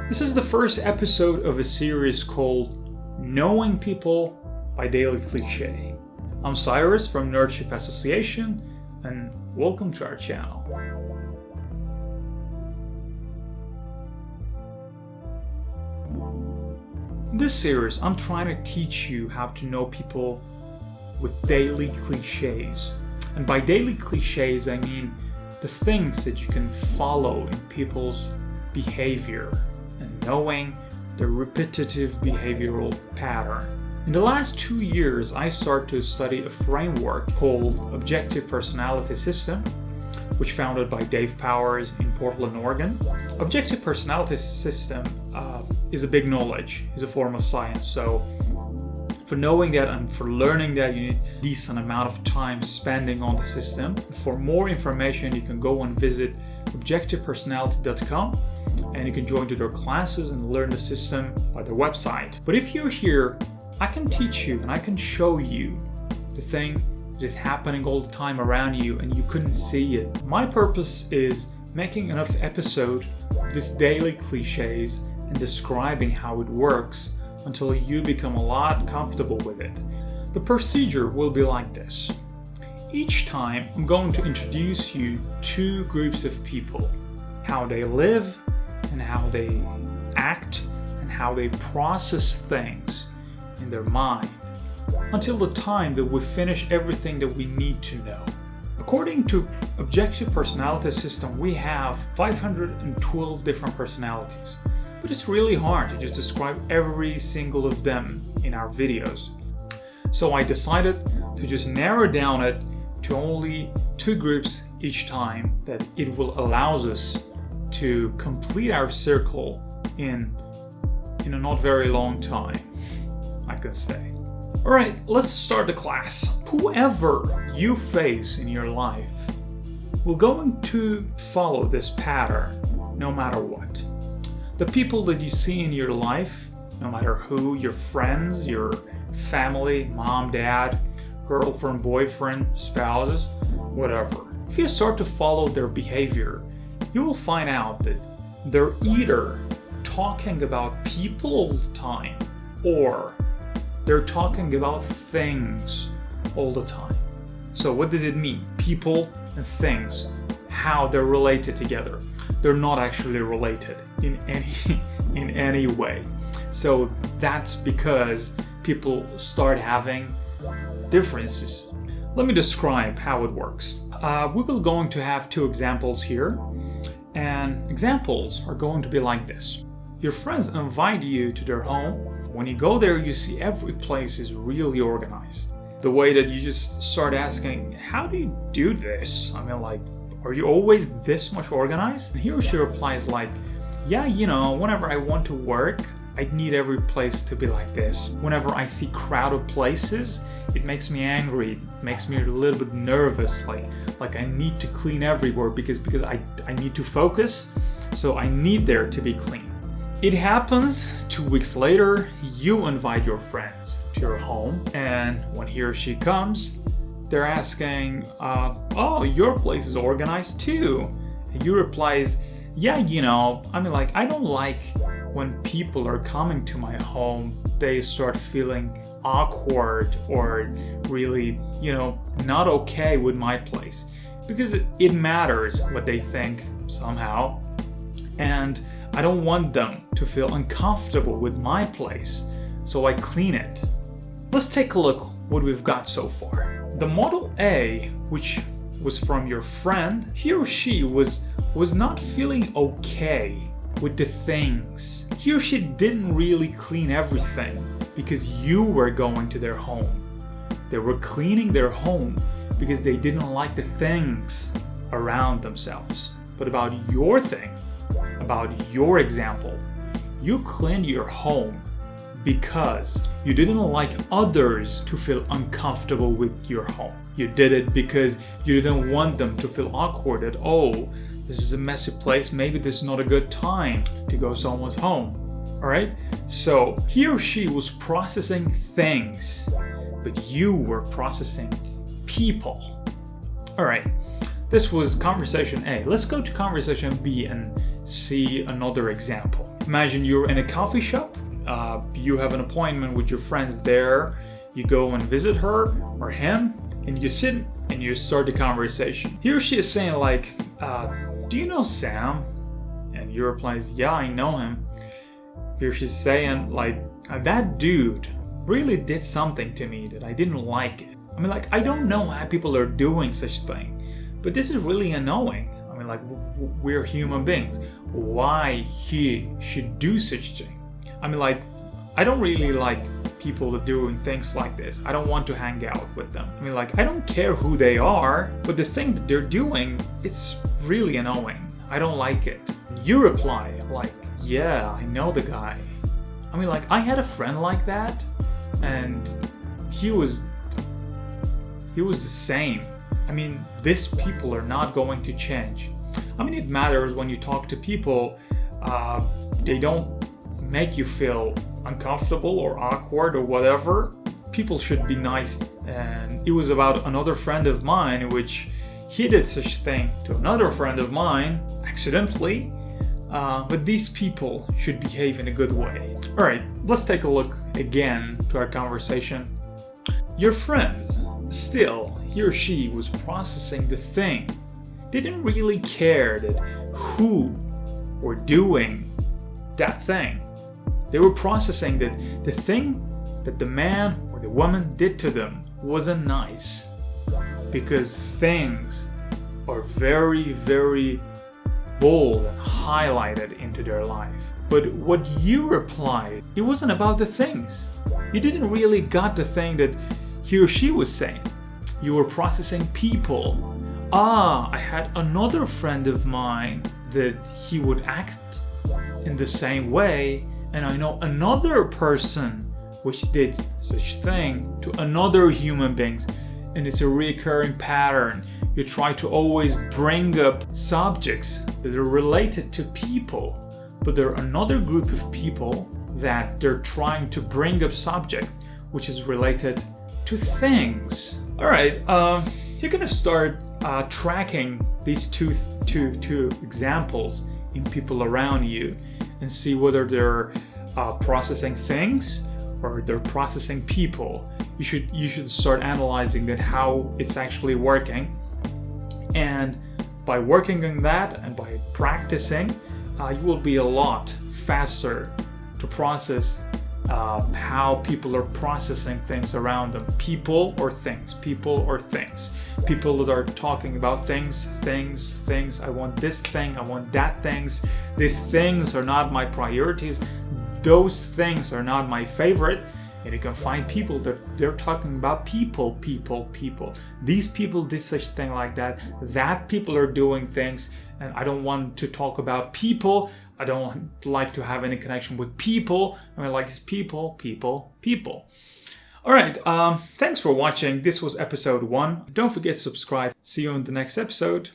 This is the first episode of a series called Knowing People by Daily Cliche. I'm Cyrus from Nerdship Association, and welcome to our channel. In this series, I'm trying to teach you how to know people with daily cliches. And by daily cliches, I mean the things that you can follow in people's behavior and knowing the repetitive behavioral pattern. In the last 2 years, I started to study a framework called Objective Personality System, which founded by Dave Powers in Portland, Oregon. Objective Personality System is a big knowledge, is a form of science. So for knowing that and for learning that, you need a decent amount of time spending on the system. For more information, you can go and visit objectivepersonality.com, and you can join to their classes and learn the system by their website. But if you're here, I can teach you and I can show you the thing that is happening all the time around you and you couldn't see it. My purpose is making enough episodes of this daily cliches and describing how it works until you become a lot comfortable with it. The procedure will be like this. Each time I'm going to introduce you to groups of people, how they live and how they act and how they process things in their mind, until the time that we finish everything that we need to know. According to Objective Personality System, we have 512 different personalities, but it's really hard to just describe every single of them in our videos. So I decided to just narrow down it to only 2 groups each time, that it will allow us to complete our circle in a not very long time, I can say. Alright, let's start the class. Whoever you face in your life will going to follow this pattern no matter what. The people that you see in your life, no matter who, your friends, your family, mom, dad, girlfriend, boyfriend, spouses, whatever. If you start to follow their behavior, you will find out that they're either talking about people all the time, or they're talking about things all the time. So what does it mean? People and things, how they're related together. They're not actually related in any way. So that's because people start having differences. Let me describe how it works. We will going to have 2 examples here, and examples are going to be like this. Your friends invite you to their home. When you go there, you see every place is really organized. The way that you just start asking, how do you do this? I mean, like, are you always this much organized? And he or she replies like, yeah, whenever I want to work, I need every place to be like this. Whenever I see crowded places, it makes me angry. It makes me a little bit nervous. Like I need to clean everywhere because I need to focus. So I need there to be clean. It happens 2 weeks later, you invite your friends to your home, and when he or she comes, they're asking, oh, your place is organized too. And you replies, yeah, I don't like when people are coming to my home, they start feeling awkward or really, not okay with my place. Because it matters what they think somehow. And I don't want them to feel uncomfortable with my place. So I clean it. Let's take a look what we've got so far. The model A, which was from your friend, he or she was not feeling okay with the things. He or she didn't really clean everything because you were going to their home. They were cleaning their home because they didn't like the things around themselves. But about your thing, about your example, you cleaned your home because you didn't like others to feel uncomfortable with your home. You did it because you didn't want them to feel awkward that, oh, this is a messy place, maybe this is not a good time to go someone's home. Alright? So he or she was processing things, but you were processing people. Alright, this was conversation A. Let's go to conversation B and see another example. Imagine you're in a coffee shop, you have an appointment with your friends there, you go and visit her or him, and you sit and you start the conversation. He or she is saying like, do you know Sam? And you replies, yeah, I know him. He or she's saying like, that dude really did something to me that I didn't like it. I mean, like, I don't know how people are doing such thing, but this is really annoying. I mean, like, we're human beings. Why he should do such thing? I mean, like, I don't really like people that doing things like this. I don't want to hang out with them. I mean, like, I don't care who they are, but the thing that they're doing, it's really annoying. I don't like it. You reply like, yeah, I know the guy. I mean, like, I had a friend like that, and he was the same. I mean, these people are not going to change. I mean, it matters when you talk to people, they don't make you feel uncomfortable or awkward or whatever. People should be nice. And it was about another friend of mine, which he did such thing to another friend of mine, accidentally. But these people should behave in a good way. Alright, let's take a look again to our conversation. Your friends, still, he or she was processing the thing. They didn't really care that who were doing that thing. They were processing that the thing that the man or the woman did to them wasn't nice. Because things are very, very bold and highlighted into their life. But what you replied, it wasn't about the things. You didn't really got the thing that he or she was saying. You were processing people. I had another friend of mine that he would act in the same way, and I know another person which did such thing to another human beings, and it's a recurring pattern. You try to always bring up subjects that are related to people, but there are another group of people that they're trying to bring up subjects which is related to things. Alright, you're gonna start tracking these two examples in people around you and see whether they're processing things or they're processing people. You should start analyzing that, how it's actually working, and by working on that and by practicing, you will be a lot faster to process how people are processing things around them. People or things. People that are talking about things. I want this thing, I want that things. These things are not my priorities. Those things are not my favorite. And you can find people that they're talking about people. These people did such thing like that. That people are doing things, and I don't want to talk about people. I don't like to have any connection with people. I mean, like, it's people. Alright, thanks for watching. This was episode 1. Don't forget to subscribe. See you in the next episode.